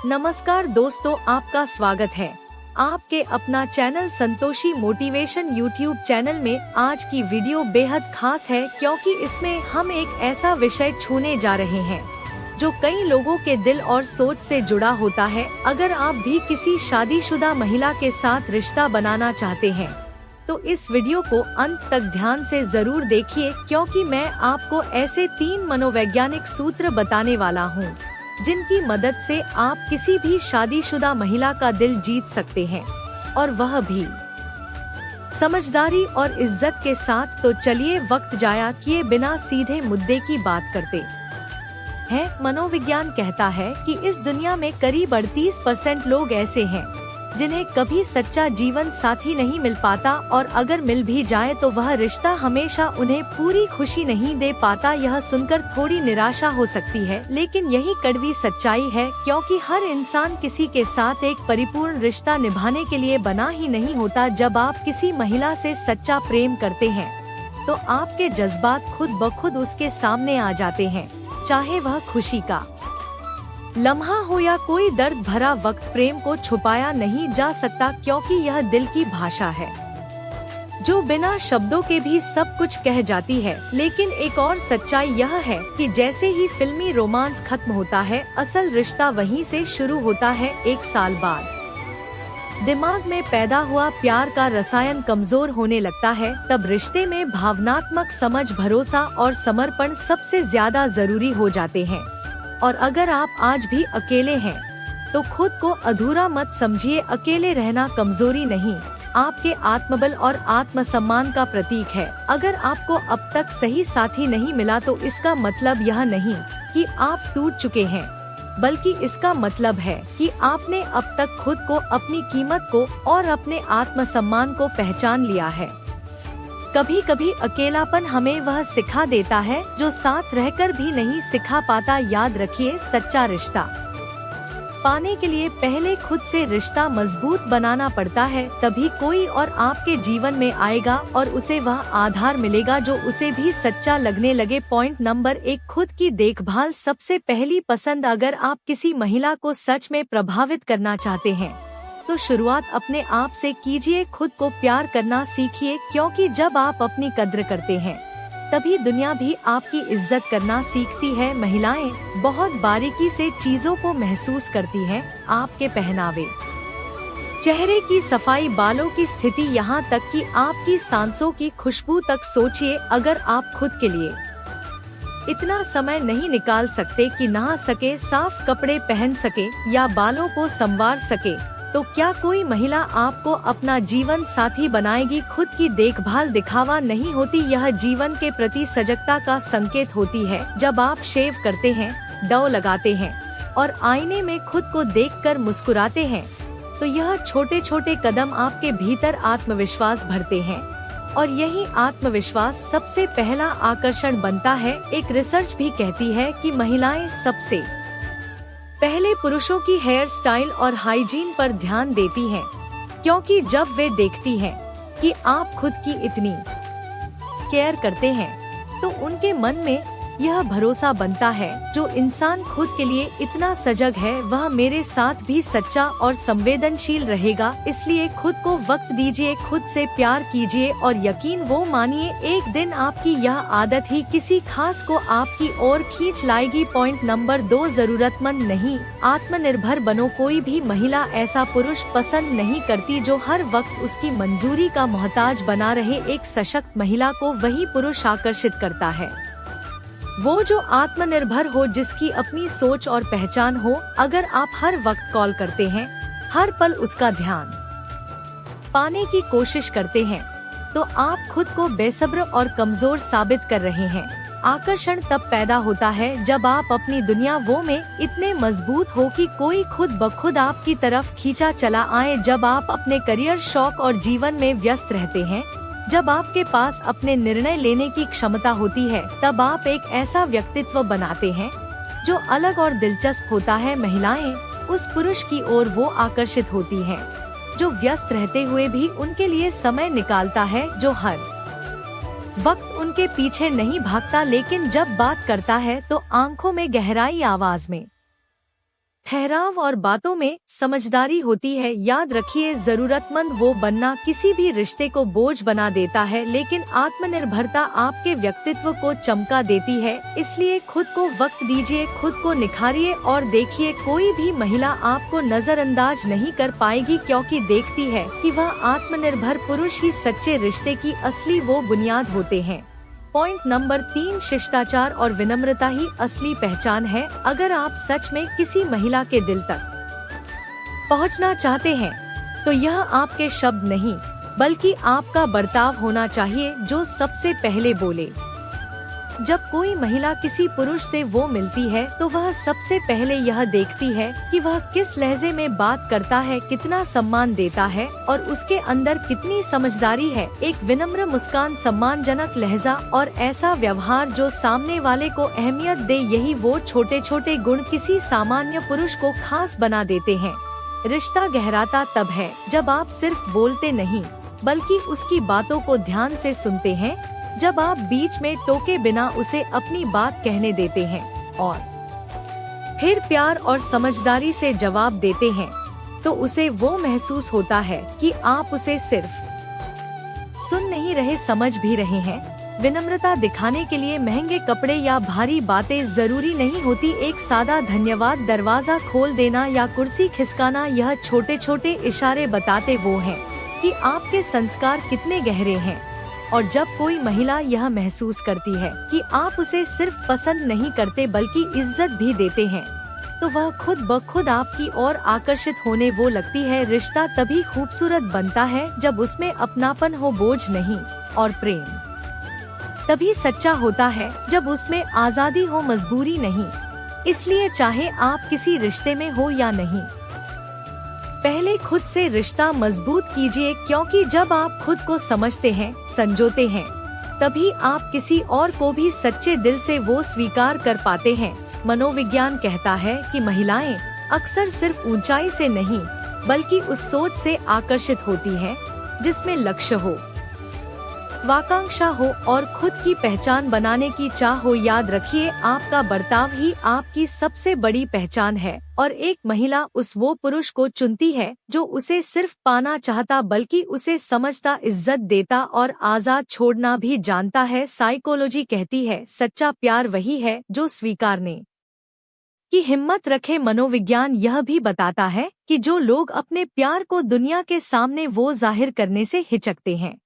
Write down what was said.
नमस्कार दोस्तों, आपका स्वागत है आपके अपना channel Santoshi motivation YouTube channel में। आज की वीडियो बेहद खास है क्योंकि इसमें हम एक ऐसा विषय छूने जा रहे हैं जो कई लोगों के दिल और सोच से जुड़ा होता है। अगर आप भी किसी शादीशुदा महिला के साथ रिश्ता बनाना चाहते हैं तो इस वीडियो को अंत तक ध्यान से जरूर देखिए, क्योंकि मैं आपको ऐसे 3 मनोवैज्ञानिक सूत्र बताने वाला हूँ जिनकी मदद से आप किसी भी शादीशुदा महिला का दिल जीत सकते हैं, और वह भी समझदारी और इज्जत के साथ। तो चलिए वक्त जाया किए बिना सीधे मुद्दे की बात करते हैं। मनोविज्ञान कहता है कि इस दुनिया में करीब 38% लोग ऐसे हैं जिन्हें कभी सच्चा जीवन साथी नहीं मिल पाता, और अगर मिल भी जाए तो वह रिश्ता हमेशा उन्हें पूरी खुशी नहीं दे पाता। यह सुनकर थोड़ी निराशा हो सकती है, लेकिन यही कड़वी सच्चाई है, क्योंकि हर इंसान किसी के साथ एक परिपूर्ण रिश्ता निभाने के लिए बना ही नहीं होता। जब आप किसी महिला से सच्चा प्रेम करते हैं तो आपके जज्बात खुद ब खुद उसके सामने आ जाते हैं, चाहे वह खुशी का लम्हा हो या कोई दर्द भरा वक्त। प्रेम को छुपाया नहीं जा सकता, क्योंकि यह दिल की भाषा है जो बिना शब्दों के भी सब कुछ कह जाती है। लेकिन एक और सच्चाई यह है कि जैसे ही फिल्मी रोमांस खत्म होता है, असल रिश्ता वहीं से शुरू होता है। 1 साल बाद दिमाग में पैदा हुआ प्यार का रसायन कमजोर होने लगता है। तब रिश्ते में भावनात्मक समझ, भरोसा और समर्पण सबसे ज्यादा जरूरी हो जाते हैं। और अगर आप आज भी अकेले हैं तो खुद को अधूरा मत समझिए। अकेले रहना कमजोरी नहीं, आपके आत्मबल और आत्मसम्मान का प्रतीक है। अगर आपको अब तक सही साथी नहीं मिला तो इसका मतलब यह नहीं कि आप टूट चुके हैं, बल्कि इसका मतलब है कि आपने अब तक खुद को, अपनी कीमत को और अपने आत्मसम्मान को पहचान लिया है। कभी कभी अकेलापन हमें वह सिखा देता है जो साथ रहकर भी नहीं सिखा पाता। याद रखिए, सच्चा रिश्ता पाने के लिए पहले खुद से रिश्ता मजबूत बनाना पड़ता है, तभी कोई और आपके जीवन में आएगा और उसे वह आधार मिलेगा जो उसे भी सच्चा लगने लगे। पॉइंट नंबर 1, खुद की देखभाल सबसे पहली पसंद। अगर आप किसी महिला को सच में प्रभावित करना चाहते हैं तो शुरुआत अपने आप से कीजिए। खुद को प्यार करना सीखिए, क्योंकि जब आप अपनी कद्र करते हैं तभी दुनिया भी आपकी इज्जत करना सीखती है। महिलाएं बहुत बारीकी से चीजों को महसूस करती हैं, आपके पहनावे, चेहरे की सफाई, बालों की स्थिति, यहाँ तक कि आपकी सांसों की खुशबू तक। सोचिए, अगर आप खुद के लिए इतना समय नहीं निकाल सकते कि नहा सके, साफ कपड़े पहन सके या बालों को संवार सके, तो क्या कोई महिला आपको अपना जीवन साथी बनाएगी। खुद की देखभाल दिखावा नहीं होती, यह जीवन के प्रति सजगता का संकेत होती है। जब आप शेव करते हैं, डव लगाते हैं और आईने में खुद को देखकर मुस्कुराते हैं, तो यह छोटे छोटे कदम आपके भीतर आत्मविश्वास भरते हैं, और यही आत्मविश्वास सबसे पहला आकर्षण बनता है। एक रिसर्च भी कहती है कि महिलाएं सबसे पहले पुरुषों की हेयर स्टाइल और हाइजीन पर ध्यान देती हैं, क्योंकि जब वे देखती हैं कि आप खुद की इतनी केयर करते हैं तो उनके मन में यह भरोसा बनता है, जो इंसान खुद के लिए इतना सजग है वह मेरे साथ भी सच्चा और संवेदनशील रहेगा। इसलिए खुद को वक्त दीजिए, खुद से प्यार कीजिए, और यकीन वो मानिए, एक दिन आपकी यह आदत ही किसी खास को आपकी ओर खींच लाएगी। पॉइंट नंबर 2, जरूरतमंद नहीं, आत्मनिर्भर बनो। कोई भी महिला ऐसा पुरुष पसंद नहीं करती जो हर वक्त उसकी मंजूरी का मोहताज बना रहे। एक सशक्त महिला को वही पुरुष आकर्षित करता है, वो जो आत्मनिर्भर हो, जिसकी अपनी सोच और पहचान हो। अगर आप हर वक्त कॉल करते हैं, हर पल उसका ध्यान पाने की कोशिश करते हैं, तो आप खुद को बेसब्र और कमजोर साबित कर रहे हैं। आकर्षण तब पैदा होता है जब आप अपनी दुनिया वो में इतने मजबूत हो कि कोई खुद ब खुद आपकी तरफ खींचा चला आए। जब आप अपने करियर, शौक और जीवन में व्यस्त रहते हैं, जब आपके पास अपने निर्णय लेने की क्षमता होती है, तब आप एक ऐसा व्यक्तित्व बनाते हैं जो अलग और दिलचस्प होता है। महिलाएं उस पुरुष की ओर वो आकर्षित होती हैं जो व्यस्त रहते हुए भी उनके लिए समय निकालता है, जो हर वक्त उनके पीछे नहीं भागता, लेकिन जब बात करता है तो आंखों में गहराई, आवाज में ठहराव और बातों में समझदारी होती है। याद रखिए, जरूरतमंद वो बनना किसी भी रिश्ते को बोझ बना देता है, लेकिन आत्मनिर्भरता आपके व्यक्तित्व को चमका देती है। इसलिए खुद को वक्त दीजिए, खुद को निखारिए और देखिए, कोई भी महिला आपको नजरअंदाज नहीं कर पाएगी, क्योंकि देखती है कि वह आत्मनिर्भर पुरुष ही सच्चे रिश्ते की असली वो बुनियाद होते हैं। पॉइंट नंबर 3, शिष्टाचार और विनम्रता ही असली पहचान है। अगर आप सच में किसी महिला के दिल तक पहुंचना चाहते हैं, तो यह आपके शब्द नहीं, बल्कि आपका बर्ताव होना चाहिए जो सबसे पहले बोले। जब कोई महिला किसी पुरुष से वो मिलती है, तो वह सबसे पहले यह देखती है कि वह किस लहजे में बात करता है, कितना सम्मान देता है और उसके अंदर कितनी समझदारी है। एक विनम्र मुस्कान, सम्मानजनक लहजा और ऐसा व्यवहार जो सामने वाले को अहमियत दे, यही वो छोटे छोटे गुण किसी सामान्य पुरुष को खास बना देते हैं। रिश्ता गहराता तब है जब आप सिर्फ बोलते नहीं, बल्कि उसकी बातों को ध्यान से सुनते हैं। जब आप बीच में टोके बिना उसे अपनी बात कहने देते हैं और फिर प्यार और समझदारी से जवाब देते हैं, तो उसे वो महसूस होता है कि आप उसे सिर्फ सुन नहीं रहे, समझ भी रहे हैं। विनम्रता दिखाने के लिए महंगे कपड़े या भारी बातें जरूरी नहीं होती। एक सादा धन्यवाद, दरवाजा खोल देना या कुर्सी खिसकाना, यह छोटे छोटे इशारे बताते वो हैं कि आपके संस्कार कितने गहरे हैं। और जब कोई महिला यह महसूस करती है कि आप उसे सिर्फ पसंद नहीं करते बल्कि इज्जत भी देते हैं, तो वह खुद ब खुद आपकी ओर आकर्षित होने वो लगती है। रिश्ता तभी खूबसूरत बनता है जब उसमें अपनापन हो, बोझ नहीं, और प्रेम तभी सच्चा होता है जब उसमें आजादी हो, मजबूरी नहीं। इसलिए चाहे आप किसी रिश्ते में हो या नहीं, पहले खुद से रिश्ता मजबूत कीजिए, क्योंकि जब आप खुद को समझते हैं, संजोते हैं, तभी आप किसी और को भी सच्चे दिल से वो स्वीकार कर पाते हैं। मनोविज्ञान कहता है कि महिलाएं अक्सर सिर्फ ऊंचाई से नहीं, बल्कि उस सोच से आकर्षित होती हैं जिसमें लक्ष्य हो, वाकांक्षा हो और खुद की पहचान बनाने की चाह हो। याद रखिए, आपका बर्ताव ही आपकी सबसे बड़ी पहचान है और एक महिला वो पुरुष को चुनती है जो उसे सिर्फ पाना चाहता, बल्कि उसे समझता, इज्जत देता और आजाद छोड़ना भी जानता है। साइकोलॉजी कहती है, सच्चा प्यार वही है जो स्वीकारने की हिम्मत रखे। मनोविज्ञान यह भी बताता है कि जो लोग अपने प्यार को दुनिया के सामने वो जाहिर करने से हिचकते हैं,